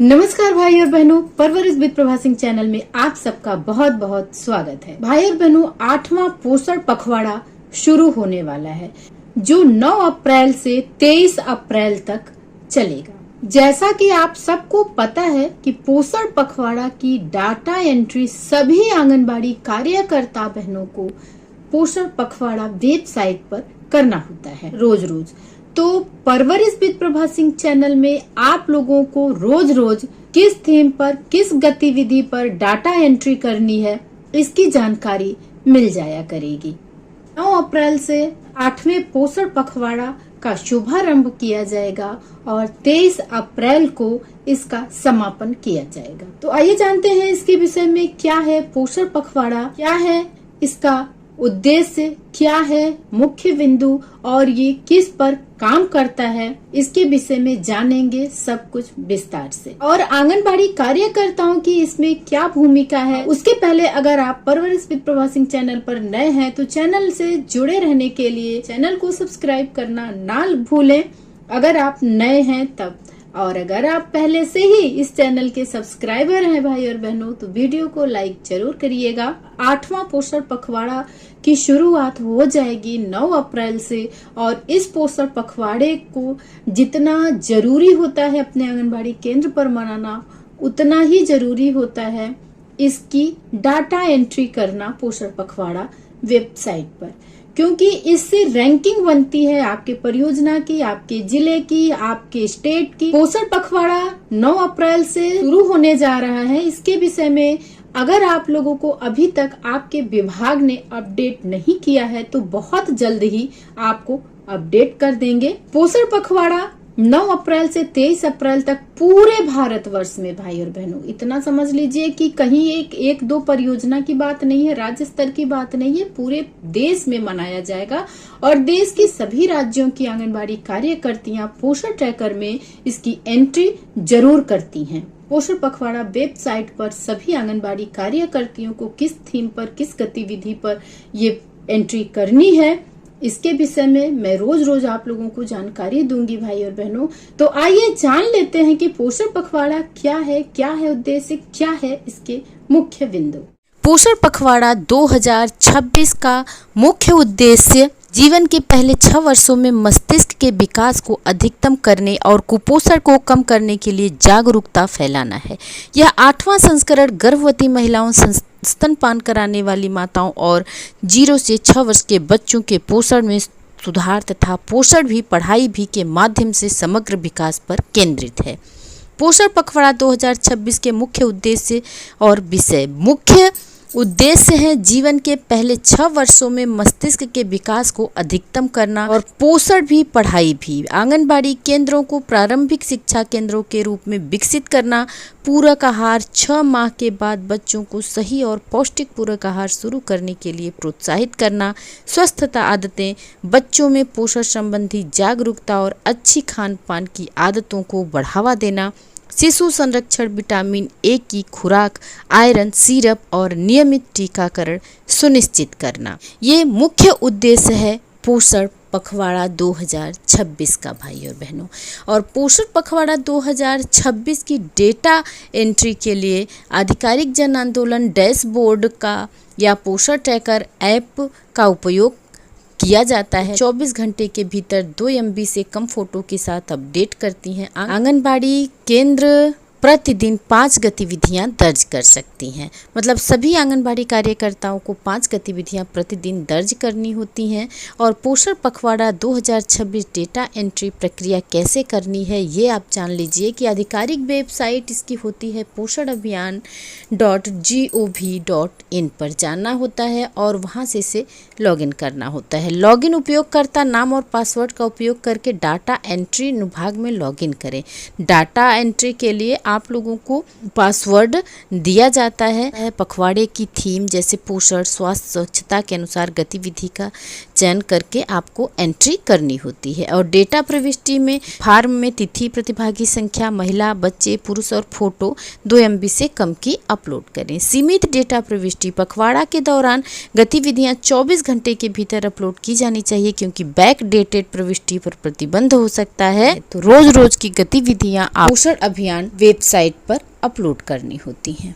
नमस्कार भाई और बहनों, परवरिश विद प्रभा सिंह चैनल में आप सबका बहुत बहुत स्वागत है। भाई और बहनों, 8वां पोषण पखवाड़ा शुरू होने वाला है जो 9 अप्रैल से 23 अप्रैल तक चलेगा। जैसा कि आप सबको पता है कि पोषण पखवाड़ा की डाटा एंट्री सभी आंगनबाड़ी कार्यकर्ता बहनों को पोषण पखवाड़ा वेबसाइट पर करना होता है रोज रोज। तो परवरिश विद प्रभा सिंह चैनल में आप लोगों को रोज रोज किस थीम पर, किस गतिविधि पर डाटा एंट्री करनी है, इसकी जानकारी मिल जाया करेगी। 9 अप्रैल से 8वें पोषण पखवाड़ा का शुभारंभ किया जाएगा और 23 अप्रैल को इसका समापन किया जाएगा। तो आइए जानते हैं इसके विषय में, क्या है पोषण पखवाड़ा, क्या है इसका उद्देश्य, क्या है मुख्य बिंदु और ये किस पर काम करता है, इसके विषय में जानेंगे सब कुछ विस्तार से। और आंगनबाड़ी कार्यकर्ताओं की इसमें क्या भूमिका है, उसके पहले अगर आप परवरिश विद प्रभा सिंह चैनल पर नए हैं तो चैनल से जुड़े रहने के लिए चैनल को सब्सक्राइब करना ना भूलें अगर आप नए हैं तब। और अगर आप पहले से ही इस चैनल के सब्सक्राइबर हैं भाई और बहनों तो वीडियो को लाइक जरूर करिएगा। 8वां पोषण पखवाड़ा की शुरुआत हो जाएगी 9 अप्रैल से और इस पोषण पखवाड़े को जितना जरूरी होता है अपने आंगनबाड़ी केंद्र पर मनाना, उतना ही जरूरी होता है इसकी डाटा एंट्री करना पोषण पखवाड़ा वेबसाइट पर, क्योंकि इससे रैंकिंग बनती है आपके परियोजना की, आपके जिले की, आपके स्टेट की। पोषण पखवाड़ा 9 अप्रैल से शुरू होने जा रहा है। इसके विषय में अगर आप लोगों को अभी तक आपके विभाग ने अपडेट नहीं किया है तो बहुत जल्द ही आपको अपडेट कर देंगे। पोषण पखवाड़ा 9 अप्रैल से 23 अप्रैल तक पूरे भारतवर्ष में भाई और बहनों इतना समझ लीजिए कि कहीं एक दो परियोजना की बात नहीं है, राज्य स्तर की बात नहीं है, पूरे देश में मनाया जाएगा। और देश की सभी राज्यों की आंगनबाड़ी कार्यकर्तियां पोषण ट्रैकर में इसकी एंट्री जरूर करती हैं। पोषण पखवाड़ा वेबसाइट पर सभी आंगनबाड़ी कार्यकर्तियों को किस थीम पर, किस गतिविधि पर ये एंट्री करनी है, इसके विषय में मैं रोज रोज आप लोगों को जानकारी दूंगी भाई और बहनों। तो आइए जान लेते हैं कि पोषण पखवाड़ा क्या है उद्देश्य, क्या है इसके मुख्य बिंदु। पोषण पखवाड़ा 2026 का मुख्य उद्देश्य जीवन के पहले 6 वर्षों में मस्तिष्क के विकास को अधिकतम करने और कुपोषण को कम करने के लिए जागरूकता फैलाना है। यह 8वां संस्करण गर्भवती महिलाओं, स्तनपान कराने वाली माताओं और 0 से 6 वर्ष के बच्चों के पोषण में सुधार तथा पोषण भी पढ़ाई भी के माध्यम से समग्र विकास पर केंद्रित है। पोषण पखवाड़ा 2026 के मुख्य उद्देश्य और विषय। मुख्य उद्देश्य है जीवन के पहले 6 वर्षों में मस्तिष्क के विकास को अधिकतम करना और पोषण भी पढ़ाई भी। आंगनबाड़ी केंद्रों को प्रारंभिक शिक्षा केंद्रों के रूप में विकसित करना। पूरक आहार 6 माह के बाद बच्चों को सही और पौष्टिक पूरक आहार शुरू करने के लिए प्रोत्साहित करना। स्वस्थता आदतें, बच्चों में पोषण संबंधी जागरूकता और अच्छी खान पान की आदतों को बढ़ावा देना। शिशु संरक्षण, विटामिन ए की खुराक, आयरन सिरप और नियमित टीकाकरण सुनिश्चित करना। ये मुख्य उद्देश्य है पोषण पखवाड़ा 2026 का भाई और बहनों। और पोषण पखवाड़ा 2026 की डेटा एंट्री के लिए आधिकारिक जन आंदोलन डैशबोर्ड का या पोषण ट्रैकर ऐप का उपयोग किया जाता है। 24 घंटे के भीतर 2 MB से कम फोटो के साथ अपडेट करती हैं। आंगनबाड़ी केंद्र प्रतिदिन 5 गतिविधियां दर्ज कर सकती हैं। मतलब सभी आंगनबाड़ी कार्यकर्ताओं को 5 गतिविधियां प्रतिदिन दर्ज करनी होती हैं। और पोषण पखवाड़ा 2026 डेटा एंट्री प्रक्रिया कैसे करनी है ये आप जान लीजिए कि आधिकारिक वेबसाइट इसकी होती है poshanabhiyan.gov.in पर जाना होता है और वहां से इसे लॉगिन करना होता है। लॉगिन उपयोगकर्ता नाम और पासवर्ड का उपयोग करके डाटा एंट्री अनुभाग में लॉगिन करें। डाटा एंट्री के लिए आप लोगों को पासवर्ड दिया जाता है। पखवाड़े की थीम जैसे पोषण, स्वास्थ्य, स्वच्छता के अनुसार गतिविधि का चयन करके आपको एंट्री करनी होती है। और डेटा प्रविष्टि में फॉर्म में तिथि, प्रतिभागी संख्या, महिला, बच्चे, पुरुष और फोटो 2 MB से कम की अपलोड करें। सीमित डेटा प्रविष्टि। पखवाड़ा के दौरान गतिविधियां 24 घंटे के भीतर अपलोड की जानी चाहिए क्योंकि बैक डेटेड प्रविष्टि पर प्रतिबंध हो सकता है। तो रोज रोज की गतिविधियां पोषण अभियान वेब वेबसाइट पर अपलोड करनी होती हैं।